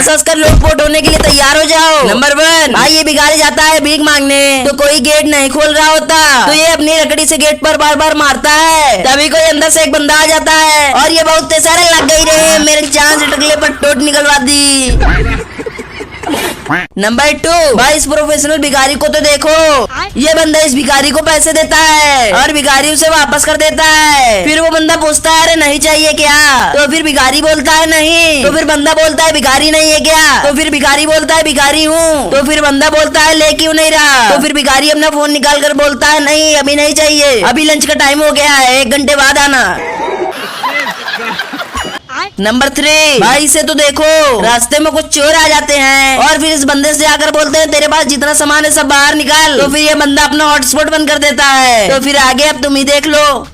कसकर लोटपोट होने के लिए तैयार हो जाओ। नंबर 1, भाई ये भिखारी जाता है भीख मांगने, तो कोई गेट नहीं खोल रहा होता, तो ये अपनी लकड़ी से गेट पर बार बार मारता है। तभी कोई अंदर से एक बंदा आ जाता है और ये बहुत सारे लग गई रे, मेरे चांद से टकले पर टोट निकलवा दी। नंबर 2, भाई इस प्रोफेशनल भिखारी को तो देखो, ये बंदा इस भिखारी को पैसे देता है और भिखारी उसे वापस कर देता है। फिर वो बंदा पूछता है अरे नहीं चाहिए क्या, तो फिर भिखारी बोलता है नहीं, तो फिर बंदा बोलता है भिखारी नहीं है क्या, तो फिर भिखारी बोलता है भिखारी हूँ, तो फिर बंदा बोलता है ले क्यों नहीं रहा, तो फिर भिखारी अपना फोन निकाल कर बोलता है नहीं अभी नहीं चाहिए, अभी लंच का टाइम हो गया है, 1 घंटे बाद आना। नंबर 3, भाई इसे तो देखो, रास्ते में कुछ चोर आ जाते हैं और फिर इस बंदे से आकर बोलते हैं तेरे पास जितना सामान है सब बाहर निकाल, तो फिर ये बंदा अपना हॉटस्पॉट बंद कर देता है। तो फिर आगे अब तुम ही देख लो।